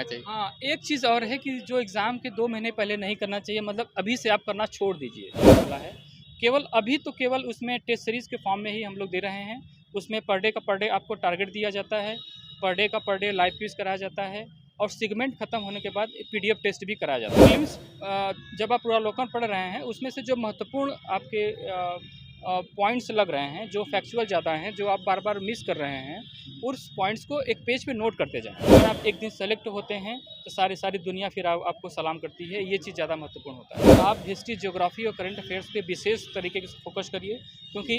चाहिए? हाँ, एक चीज़ और है कि जो एग्ज़ाम के 2 महीने पहले नहीं करना चाहिए, मतलब अभी से आप करना छोड़ दीजिए। बोला है, केवल अभी तो केवल उसमें टेस्ट सीरीज़ के फॉर्म में ही हम लोग दे रहे हैं। उसमें पर डे आपको टारगेट दिया जाता है, पर डे लाइव क्विज़ कराया जाता है और सेगमेंट खत्म होने के बाद पीडीएफ टेस्ट भी कराया जाता है। प्रीलिम्स जब आप पूर्वावलोकन पढ़ रहे हैं, उसमें से जो महत्वपूर्ण आपके पॉइंट्स लग रहे हैं, जो फैक्चुअल ज़्यादा हैं, जो आप बार-बार मिस कर रहे हैं, उस पॉइंट्स को एक पेज पे नोट करते जाएँ। अगर आप एक दिन सेलेक्ट होते हैं, तो सारी दुनिया फिर आपको सलाम करती है, ये चीज़ ज़्यादा महत्वपूर्ण होता है। आप हिस्ट्री, ज्योग्राफी और करंट अफेयर्स पे विशेष तरीके से फोकस करिए, क्योंकि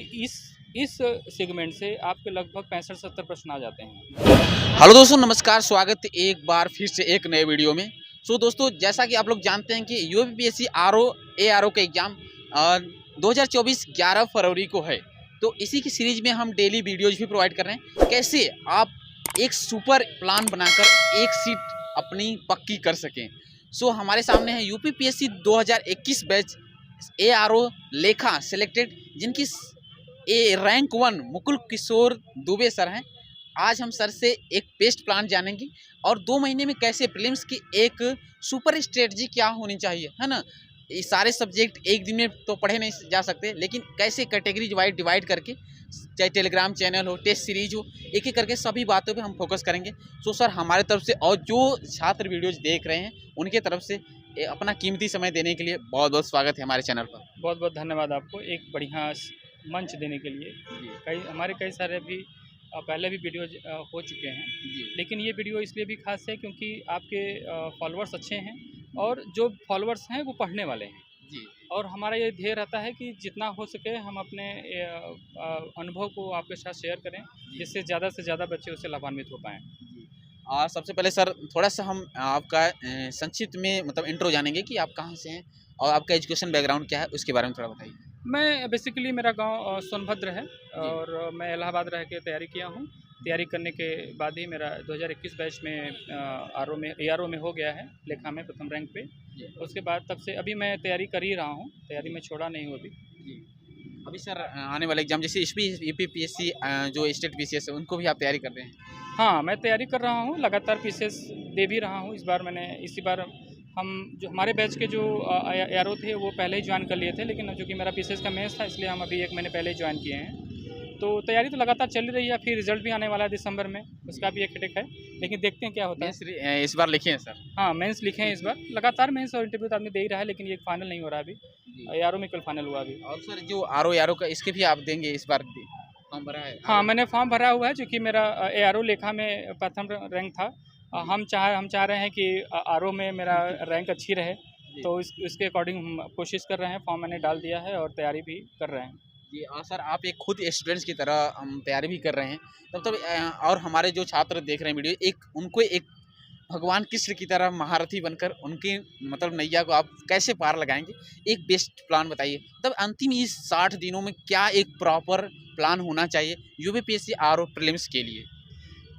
इस सेगमेंट से आपके लगभग 65-70 प्रश्न आ जाते हैं। हेलो दोस्तों, नमस्कार। स्वागत है एक बार फिर से एक नए वीडियो में। दोस्तों, जैसा कि आप लोग जानते हैं कि यूपीपीएससी ARO का एग्ज़ाम 2024 11 फरवरी को है। तो इसी की सीरीज में हम डेली वीडियोज़ भी प्रोवाइड कर रहे हैं। कैसे आप एक सुपर प्लान बनाकर एक सीट अपनी पक्की कर सकें। हमारे सामने है यूपीपीएससी 2021 बैच ARO लेखा सेलेक्टेड, जिनकी रैंक 1 मुकुल किशोर दुबे सर हैं। आज हम सर से एक बेस्ट प्लान जानेंगे और 2 महीने में कैसे प्रीलिम्स की एक सुपर स्ट्रेटजी क्या होनी चाहिए, है ना। ये सारे सब्जेक्ट एक दिन में तो पढ़े नहीं जा सकते, लेकिन कैसे कैटेगरीज वाइज डिवाइड करके, चाहे टेलीग्राम चैनल हो, टेस्ट सीरीज हो, एक एक करके सभी बातों पे हम फोकस करेंगे। सर, हमारे तरफ से और जो छात्र वीडियोज देख रहे हैं उनके तरफ से अपना कीमती समय देने के लिए बहुत बहुत स्वागत है हमारे चैनल पर। बहुत बहुत धन्यवाद आपको एक बढ़िया मंच देने के लिए। कई सारे भी पहले भी वीडियोज हो चुके हैं, लेकिन ये वीडियो इसलिए भी खास है क्योंकि आपके फॉलोअर्स अच्छे हैं और जो फॉलोअर्स हैं वो पढ़ने वाले हैं जी। और हमारा ये ध्येय रहता है कि जितना हो सके हम अपने अनुभव को आपके साथ शेयर करें, जिससे ज़्यादा से ज़्यादा बच्चे उससे लाभान्वित हो पाएँ। सबसे पहले सर, थोड़ा सा हम आपका संक्षिप्त में मतलब इंट्रो जानेंगे कि आप कहाँ से हैं और आपका एजुकेशन बैकग्राउंड क्या है, उसके बारे में थोड़ा बताइए। मैं बेसिकली मेरा गांव सोनभद्र है और मैं इलाहाबाद रह के तैयारी किया हूँ। तैयारी करने के बाद ही मेरा 2021 बैच में ARO में हो गया है, लेखा में प्रथम रैंक पे। उसके बाद तब से अभी मैं तैयारी कर ही रहा हूँ, तैयारी में छोड़ा नहीं हूँ अभी। अभी सर, आने वाले एग्जाम जैसे यूपीपीएससी जो स्टेट पीसीएस है, उनको भी आप तैयारी कर रहे हैं? हाँ, मैं तैयारी कर रहा हूँ, लगातार पीसीएस दे भी रहा हूँ। इसी बार हम जो हमारे बैच के जो ARO थे वो पहले ही ज्वाइन कर लिए थे, लेकिन चूँकि मेरा पीसीएस का मेंस था, इसलिए हम अभी 1 महीने पहले ही ज्वाइन किए हैं। तो तैयारी तो लगातार चल रही है, फिर रिजल्ट भी आने वाला है दिसंबर में, उसका भी एक हेडेक है, लेकिन देखते हैं क्या होता है। इस बार लिखे हैं सर? हाँ, मेंस लिखे हैं इस बार। लगातार मेंस और इंटरव्यू तो आदमी दे ही रहा है, लेकिन ये फाइनल नहीं हो रहा है अभी। ARO में कल फाइनल हुआ अभी। और सर, जो ARO का इसके भी आप देंगे इस बार फॉर्म भरा है? हाँ, मैंने फॉर्म भरा हुआ है, चूँकि मेरा ARO लेखा में प्रथम रैंक था। हम चाह रहे हैं कि ARO में मेरा रैंक अच्छी रहे, तो इसके अकॉर्डिंग हम कोशिश कर रहे हैं। फॉर्म मैंने डाल दिया है और तैयारी भी कर रहे हैं। जी। और सर, आप एक खुद स्टूडेंट्स की तरह हम तैयारी भी कर रहे हैं, तब और हमारे जो छात्र देख रहे हैं वीडियो, उनको एक भगवान कृष्ण की तरह महारथी बनकर उनकी मतलब नैया को आप कैसे पार लगाएंगे, एक बेस्ट प्लान बताइए। तब अंतिम इस 60 दिनों में क्या एक प्रॉपर प्लान होना चाहिए यूपीपीएससी ARO प्रीलिम्स के लिए?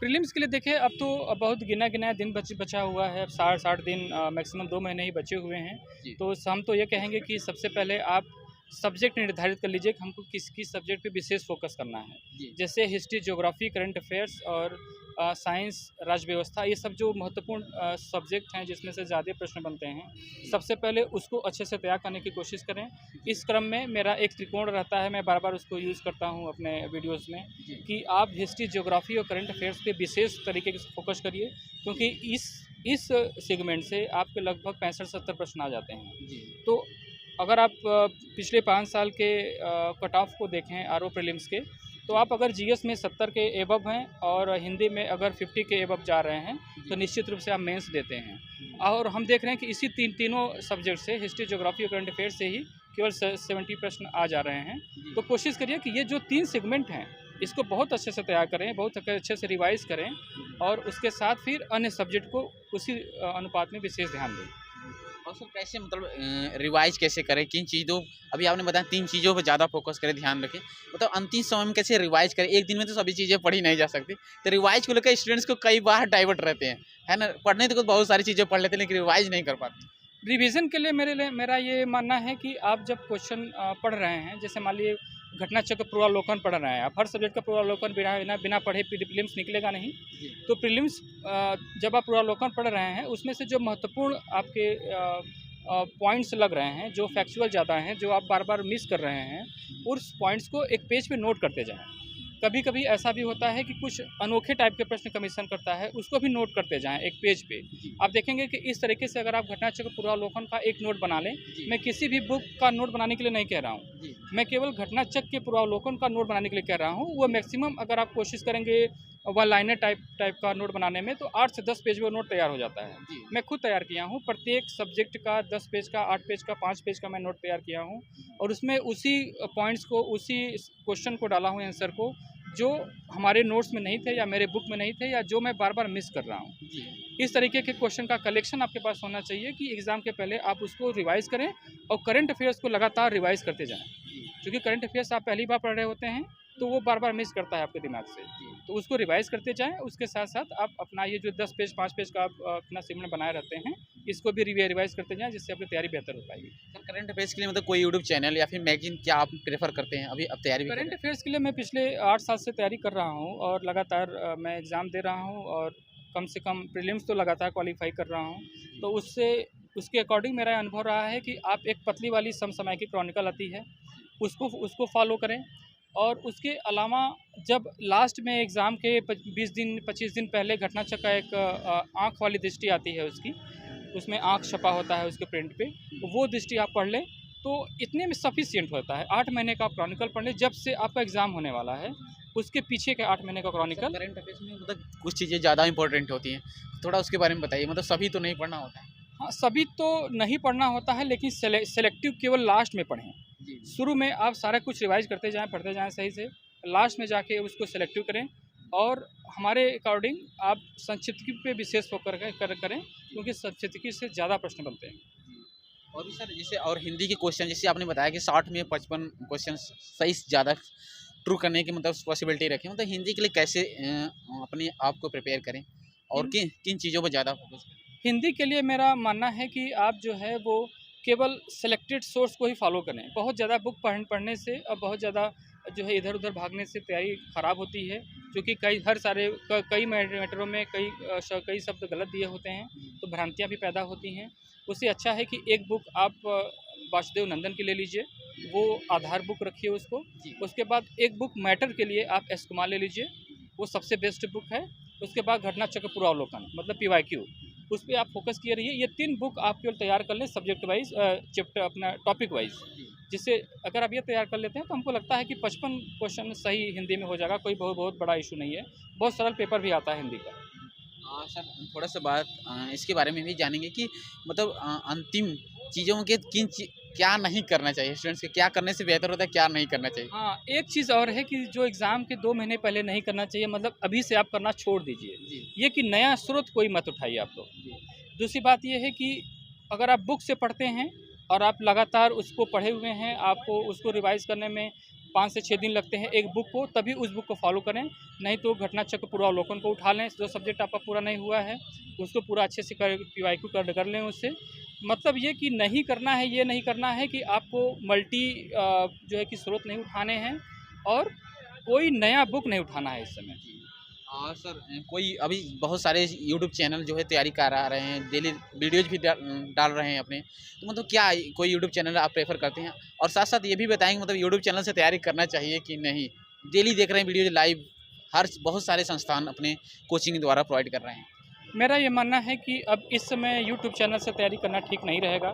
प्रीलिम्स के लिए देखिए, अब तो बहुत गिना दिन बचा हुआ है। अब 60 दिन, मैक्सिमम 2 महीने ही बचे हुए हैं। तो हम तो ये कहेंगे कि सबसे पहले आप सब्जेक्ट निर्धारित कर लीजिए कि हमको किस सब्जेक्ट पे विशेष फोकस करना है। जैसे हिस्ट्री, ज्योग्राफी, करंट अफेयर्स और साइंस, राज्य व्यवस्था, ये सब जो महत्वपूर्ण सब्जेक्ट हैं जिसमें से ज़्यादा प्रश्न बनते हैं, सबसे पहले उसको अच्छे से तैयार करने की कोशिश करें। इस क्रम में मेरा एक त्रिकोण रहता है, मैं बार उसको यूज़ करता हूँ अपने वीडियोज़ में, कि आप हिस्ट्री, ज्योग्राफी और करंट अफेयर्स पे विशेष तरीके से फोकस करिए, क्योंकि इस सेगमेंट से आपके लगभग 65-70 प्रश्न आ जाते हैं। तो अगर आप पिछले 5 साल के कट ऑफ को देखें ARO प्रीलिम्स के, तो आप अगर जीएस में 70 के एबव हैं और हिंदी में अगर 50 के एबव जा रहे हैं, तो निश्चित रूप से आप मेंस देते हैं। और हम देख रहे हैं कि इसी तीनों सब्जेक्ट से, हिस्ट्री, ज्योग्राफी और करंट अफेयर्स से ही केवल 70 प्रश्न आ जा रहे हैं। तो कोशिश करिए कि ये जो 3 सेगमेंट हैं, इसको बहुत अच्छे से तैयार करें, बहुत अच्छे से रिवाइज़ करें और उसके साथ फिर अन्य सब्जेक्ट को उसी अनुपात में विशेष ध्यान दें। और सर, कैसे मतलब रिवाइज कैसे करें, किन चीज़ों, अभी आपने बताया 3 चीज़ों पर ज़्यादा फोकस करें, ध्यान रखें, मतलब अंतिम समय में कैसे रिवाइज करें। एक दिन में तो सभी चीज़ें पढ़ी नहीं जा सकती, तो रिवाइज को लेकर स्टूडेंट्स को कई बार डाइवर्ट रहते हैं, है ना। पढ़ने तो बहुत सारी चीज़ें पढ़ लेते हैं, लेकिन रिवाइज नहीं कर पाते। रिवीजन के लिए मेरा ये मानना है कि आप जब क्वेश्चन पढ़ रहे हैं, जैसे मान लीजिए घटना चक्र पूर्वावलोकन पढ़ रहे हैं, आप हर सब्जेक्ट का पूर्वावलोकन बिना बिना पढ़े प्रीलिम्स निकलेगा नहीं। तो प्रीलिम्स जब आप पूर्वावलोकन पढ़ रहे हैं, उसमें से जो महत्वपूर्ण आपके पॉइंट्स लग रहे हैं, जो फैक्चुअल ज़्यादा हैं, जो आप बार बार मिस कर रहे हैं, उस पॉइंट्स को एक पेज पे नोट करते जाएं। कभी कभी ऐसा भी होता है कि कुछ अनोखे टाइप के प्रश्न कमीशन करता है, उसको भी नोट करते जाएं एक पेज पे। आप देखेंगे कि इस तरीके से अगर आप घटना चक्र पूर्वावलोकन का एक नोट बना लें, मैं किसी भी बुक का नोट बनाने के लिए नहीं कह रहा हूँ, मैं केवल घटना चक्र के पूर्वावलोकन का नोट बनाने के लिए कह रहा हूँ। वो मैक्सिमम अगर आप कोशिश करेंगे वन लाइनर टाइप का नोट बनाने में, तो 8 से 10 पेज में नोट तैयार हो जाता है। मैं खुद तैयार किया हूँ, प्रत्येक सब्जेक्ट का 10 पेज का, 8 पेज का, 5 पेज का मैं नोट तैयार किया हूँ, और उसमें उसी पॉइंट्स को, उसी क्वेश्चन को डाला हूँ, आंसर को, जो हमारे नोट्स में नहीं थे या मेरे बुक में नहीं थे, या जो मैं बार बार मिस कर रहा हूँ। इस तरीके के क्वेश्चन का कलेक्शन आपके पास होना चाहिए कि एग्ज़ाम के पहले आप उसको रिवाइज़ करें और करंट अफेयर्स को लगातार रिवाइज़ करते जाएं, क्योंकि करंट अफेयर्स आप पहली बार पढ़ रहे होते हैं, तो वो बार बार मिस करता है आपके दिमाग से। तो उसको रिवाइज़ करते जाएं। उसके साथ साथ आप अपना ये जो 10 पेज 5 पेज का आप अपना सेगमेंट बनाए रहते हैं, इसको भी रिवाइज़ करते जाएं, जिससे आपकी तैयारी बेहतर हो पाएगी। सर करंट अफेयर्स के लिए मतलब कोई यूट्यूब चैनल या फिर मैगजीन क्या आप प्रेफर करते हैं अभी अब तैयारी करंट अफेयर्स के लिए मैं पिछले 8 साल से तैयारी कर रहा हूँ, और लगातार मैं एग्ज़ाम दे रहा हूँ, और कम से कम प्रीलिम्स तो लगातार क्वालिफाई कर रहा हूँ। तो उसके अकॉर्डिंग मेरा अनुभव रहा है कि आप एक पतली वाली समसामयिक क्रॉनिकल आती है, उसको फॉलो करें। और उसके अलावा जब लास्ट में एग्ज़ाम के 20 दिन 25 दिन पहले घटना चक्र का एक आँख वाली दृष्टि आती है उसकी, उसमें आँख छपा होता है उसके प्रिंट पे, वो दृष्टि आप पढ़ लें तो इतने में सफिशिएंट होता है। 8 महीने का आप क्रॉनिकल पढ़ लें, जब से आपका एग्ज़ाम होने वाला है उसके पीछे के 8 महीने का क्रॉनिकल। करंट अफेयर्स में मतलब कुछ चीज़ें ज़्यादा इंपॉर्टेंट होती हैं, थोड़ा उसके बारे में बताइए, मतलब सभी तो नहीं पढ़ना होता है। हाँ, सभी तो नहीं पढ़ना होता है, लेकिन सेलेक्टिव केवल लास्ट में पढ़ें। शुरू में आप सारा कुछ रिवाइज करते जाएं, पढ़ते जाएं सही से, लास्ट में जाके उसको सेलेक्टिव करें, और हमारे अकॉर्डिंग आप संक्षिप्त पे विशेष फोकस करें, क्योंकि संक्षिप्त से ज़्यादा प्रश्न बनते हैं। और भी सर जैसे और हिंदी के क्वेश्चन, जैसे आपने बताया कि 60 में 55 क्वेश्चन सही ज़्यादा ट्रू करने की मतलब पॉसिबिलिटी रखें, मतलब हिंदी के लिए कैसे अपने आप को प्रिपेयर करें और किन किन चीज़ों पर ज़्यादा फोकस करें? हिंदी के लिए मेरा मानना है कि आप जो है वो केवल सेलेक्टेड सोर्स को ही फॉलो करें। बहुत ज़्यादा बुक पढ़ने से और बहुत ज़्यादा जो है इधर उधर भागने से तैयारी ख़राब होती है, क्योंकि कई मैटरों में कई शब्द गलत दिए होते हैं, तो भ्रांतियाँ भी पैदा होती हैं। उससे अच्छा है कि एक बुक आप वासुदेव नंदन की ले लीजिए, वो आधार बुक रखिए उसको। उसके बाद एक बुक मैटर के लिए आप एस कुमार ले लीजिए, वो सबसे बेस्ट बुक है। उसके बाद घटना चक्र पूर्वावलोकन मतलब PYQ, उस पर आप फोकस किए रहिए। ये 3 बुक आप केवल तैयार कर लें सब्जेक्ट वाइज, चैप्टर अपना टॉपिक वाइज, जिससे अगर आप ये तैयार कर लेते हैं तो हमको लगता है कि 55 क्वेश्चन सही हिंदी में हो जाएगा। कोई बहुत बड़ा इशू नहीं है, बहुत सरल पेपर भी आता है हिंदी का। सर थोड़ा सा बात इसके बारे में भी जानेंगे कि मतलब अंतिम चीज़ों के क्या नहीं करना चाहिए स्टूडेंट्स के, क्या करने से बेहतर होता है, क्या नहीं करना चाहिए? हाँ, एक चीज़ और है कि जो एग्ज़ाम के 2 महीने पहले नहीं करना चाहिए, मतलब अभी से आप करना छोड़ दीजिए। ये कि नया स्रोत कोई मत उठाइए आप लोग। दूसरी बात ये है कि अगर आप बुक से पढ़ते हैं और आप लगातार उसको पढ़े हुए हैं, आपको उसको रिवाइज़ करने में 5 से 6 दिन लगते हैं एक बुक को, तभी उस बुक को फॉलो करें। नहीं तो घटना चक्र पूर्वावलोकन को उठा लें, जो सब्जेक्ट आपका पूरा नहीं हुआ है उसको पूरा अच्छे से PYQ कर लें उससे। मतलब ये कि नहीं करना है, ये नहीं करना है कि आपको जो है कि स्रोत नहीं उठाने हैं, और कोई नया बुक नहीं उठाना है इस समय। सर कोई अभी बहुत सारे यूट्यूब चैनल जो है तैयारी करा रहे हैं, डेली वीडियोज भी डाल रहे हैं अपने, तो मतलब क्या कोई यूट्यूब चैनल आप प्रेफर करते हैं? और साथ साथ ये भी बताएंगे मतलब यूट्यूब चैनल से तैयारी करना चाहिए कि नहीं? डेली देख रहे हैं वीडियो लाइव, बहुत सारे संस्थान अपने कोचिंग द्वारा प्रोवाइड कर रहे हैं। मेरा ये मानना है कि अब इस समय यूट्यूब चैनल से तैयारी करना ठीक नहीं रहेगा।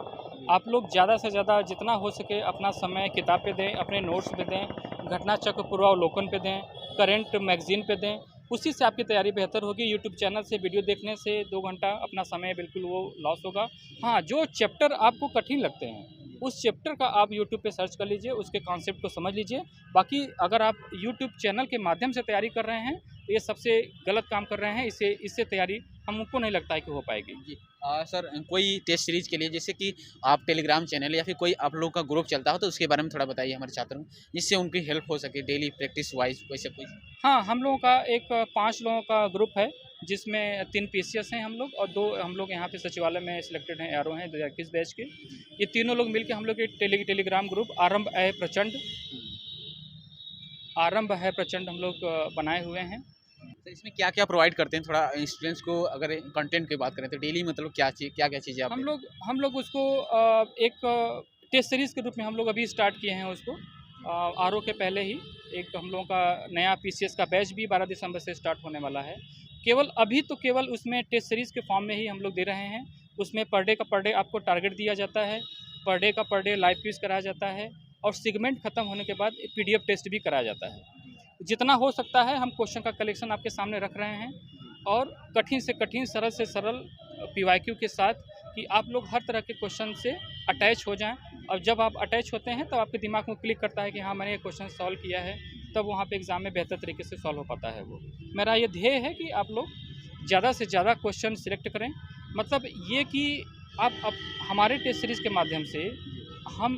आप लोग ज़्यादा से ज़्यादा जितना हो सके अपना समय किताब पे दें, अपने नोट्स पे दें, घटना चक्र पूर्वावलोकन पे दें, करंट मैगज़ीन पे दें। उसी से आपकी तैयारी बेहतर होगी। यूट्यूब चैनल से वीडियो देखने से 2 घंटा अपना समय बिल्कुल वो लॉस होगा। हाँ, जो चैप्टर आपको कठिन लगते हैं उस चैप्टर का आप यूट्यूब पे सर्च कर लीजिए, उसके कॉन्सेप्ट को समझ लीजिए। बाकी अगर आप यूट्यूब चैनल के माध्यम से तैयारी कर रहे हैं तो ये सबसे गलत काम कर रहे हैं। इससे तैयारी हमको नहीं लगता है कि हो पाएगी। जी सर कोई टेस्ट सीरीज के लिए जैसे कि आप टेलीग्राम चैनल या फिर कोई आप लोगों का ग्रुप चलता हो तो उसके बारे में थोड़ा बताइए हमारे छात्रों को, जिससे उनकी हेल्प हो सके डेली प्रैक्टिस वाइज वैसे कोई। हाँ, हम लोगों का एक 5 लोगों का ग्रुप है, जिसमें 3 PCS हैं हम लोग, और 2 हम लोग यहाँ पे सचिवालय में सिलेक्टेड हैं, ARO हैं 2021 बैच के। ये तीनों लोग मिलकर हम लोग एक टेलीग्राम ग्रुप आरंभ ए प्रचंड, आरंभ है प्रचंड हम लोग बनाए हुए हैं। तो इसमें क्या-क्या प्रोवाइड करते हैं? थोड़ा स्टूडेंट्स को अगर कंटेंट की बात करें तो डेली मतलब क्या-क्या चीज़ें आप हम लोग उसको एक टेस्ट सीरीज़ के रूप में हम लोग अभी स्टार्ट किए हैं उसको। आरओ के पहले ही एक हम लोगों का नया पीसीएस का बैच भी 12 दिसंबर से स्टार्ट होने वाला है। केवल उसमें टेस्ट सीरीज़ के फॉर्म में ही हम लोग दे रहे हैं। उसमें पर डे का पर डे आपको टारगेट दिया जाता है, पर डे का पर डे लाइव क्विज़ कराया जाता है और सेगमेंट खत्म होने के बाद पीडीएफ टेस्ट भी कराया जाता है। जितना हो सकता है हम क्वेश्चन का कलेक्शन आपके सामने रख रहे हैं और कठिन से कठिन, सरल से सरल पीवाईक्यू के साथ कि आप लोग हर तरह के क्वेश्चन से अटैच हो जाएं। और जब आप अटैच होते हैं तब आपके दिमाग में क्लिक करता है कि हाँ मैंने ये क्वेश्चन सॉल्व किया है, तब वहाँ पे एग्ज़ाम में बेहतर तरीके से सॉल्व हो पाता है वो। मेरा ये ध्येय है कि आप लोग ज़्यादा से ज़्यादा क्वेश्चन सिलेक्ट करें। मतलब ये कि आप हमारे टेस्ट सीरीज़ के माध्यम से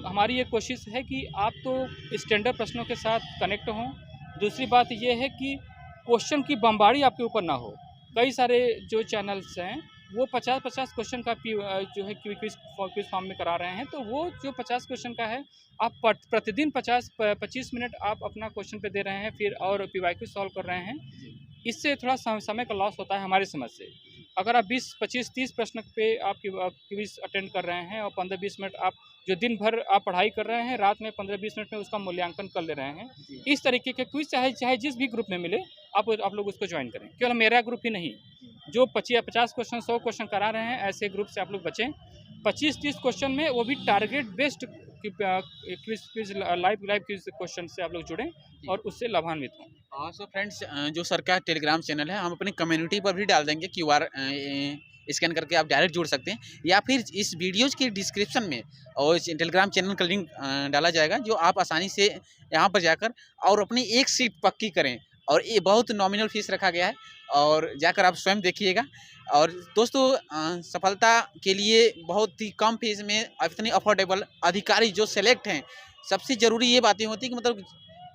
हमारी ये कोशिश है कि आप तो स्टैंडर्ड प्रश्नों के साथ कनेक्ट हों। दूसरी बात ये है कि क्वेश्चन की बमबारी आपके ऊपर ना हो। कई सारे जो चैनल्स हैं वो 50-50 क्वेश्चन का जो है क्विज़ फॉर्म में करा रहे हैं, तो वो जो 50 क्वेश्चन का है आप प्रतिदिन 25 मिनट आप अपना क्वेश्चन पे दे रहे हैं, फिर और पीवाईक्यू सॉल्व कर रहे हैं। इससे थोड़ा समय का लॉस होता है हमारी समझ से। अगर आप 20, 25, 30 प्रश्न पे आप क्विज़ अटेंड कर रहे हैं और 15-20 मिनट आप जो दिन भर आप पढ़ाई कर रहे हैं, रात में 15-20 मिनट में उसका मूल्यांकन कर ले रहे हैं। इस तरीके के क्विज़ चाहे जिस भी ग्रुप में मिले आप लोग उसको ज्वाइन करें। केवल मेरा ग्रुप ही नहीं, जो 50 क्वेश्चन 100 क्वेश्चन करा रहे हैं ऐसे ग्रुप से आप लोग बचें। 25-30 क्वेश्चन में वो भी target based quiz live quiz question से आप लोग जुड़ें और उससे लाभान्वित हों। सो फ्रेंड्स, जो सर का टेलीग्राम चैनल है हम अपनी कम्युनिटी पर भी डाल देंगे, क्यूआर स्कैन करके आप डायरेक्ट जुड़ सकते हैं, या फिर इस वीडियोज के डिस्क्रिप्शन में और टेलीग्राम चैनल का लिंक डाला जाएगा, जो आप आसानी से यहाँ पर जाकर और अपनी एक सीट पक्की करें। और ये बहुत नॉमिनल फीस रखा गया है और जाकर आप स्वयं देखिएगा। और दोस्तों, सफलता के लिए बहुत ही कम फीस में इतनी अफोर्डेबल अधिकारी जो सेलेक्ट हैं, सबसे ज़रूरी ये बातें होती हैं कि मतलब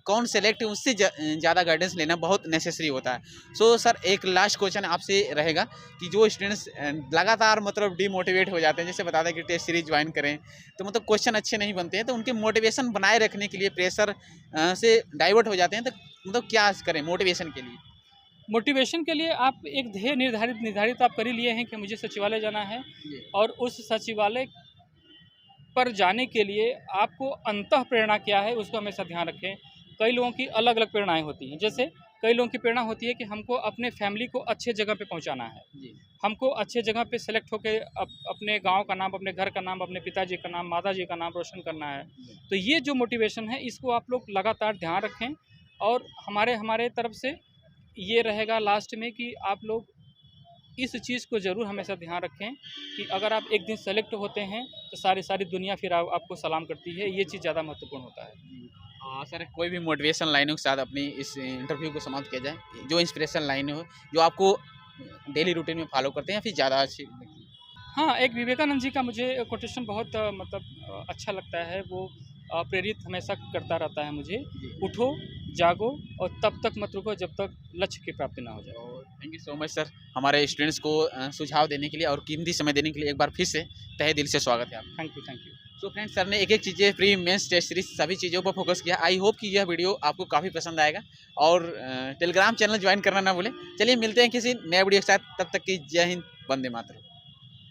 कौन सेलेक्ट है उससे ज़्यादा गाइडेंस लेना बहुत नेसेसरी होता है। सो सर, एक लास्ट क्वेश्चन आपसे रहेगा कि जो स्टूडेंट्स लगातार मतलब डिमोटिवेट हो जाते हैं, जैसे बताते हैं कि टेस्ट सीरीज ज्वाइन करें तो मतलब क्वेश्चन अच्छे नहीं बनते हैं, तो उनके मोटिवेशन बनाए रखने के लिए प्रेशर से डाइवर्ट हो जाते हैं, तो मतलब क्या करें मोटिवेशन के लिए? मोटिवेशन के लिए आप एक ध्येय निर्धारित आप कर ही लिए हैं कि मुझे सचिवालय जाना है, और उस सचिवालय पर जाने के लिए आपको अंतः प्रेरणा क्या है उसको हमेशा ध्यान रखें। कई लोगों की अलग अलग प्रेरणाएं होती हैं। जैसे कई लोगों की प्रेरणा होती है कि हमको अपने फैमिली को अच्छे जगह पे पहुंचाना है, हमको अच्छे जगह पे सेलेक्ट होकर अपने गांव का नाम, अपने घर का नाम, अपने पिताजी का नाम, माताजी का नाम रोशन करना है। तो ये जो मोटिवेशन है इसको आप लोग लगातार ध्यान रखें। और हमारे तरफ से ये रहेगा लास्ट में कि आप लोग इस चीज़ को ज़रूर हमेशा ध्यान रखें कि अगर आप एक दिन सेलेक्ट होते हैं तो सारी दुनिया फिर आपको सलाम करती है। ये चीज़ ज़्यादा महत्वपूर्ण होता है। सर, कोई भी मोटिवेशन लाइनों के साथ अपनी इस इंटरव्यू को समाप्त किया जाए, जो इंस्पिरेशन लाइन हो जो आपको डेली रूटीन में फॉलो करते हैं या फिर ज़्यादा अच्छी? हाँ, एक विवेकानंद जी का मुझे कोटेशन बहुत मतलब अच्छा लगता है। वो प्रेरित हमेशा करता रहता है मुझे, उठो, जागो और तब तक मत रुको जब तक लक्ष्य की प्राप्ति ना हो जाए। Thank you so much sir, हमारे स्टूडेंट्स को सुझाव देने के लिए और कीमती समय देने के लिए एक बार फिर से तहे दिल से स्वागत है आपका। Thank you. So friends, sir ने एक चीज़ें प्री मेंस टेस्ट सीरीज सभी चीज़ों पर फोकस किया। आई होप कि यह वीडियो आपको काफ़ी पसंद आएगा और टेलीग्राम चैनल ज्वाइन करना ना भूलें। चलिए मिलते हैं किसी नए वीडियो के साथ, तब तक की जय हिंद, वंदे मातरम।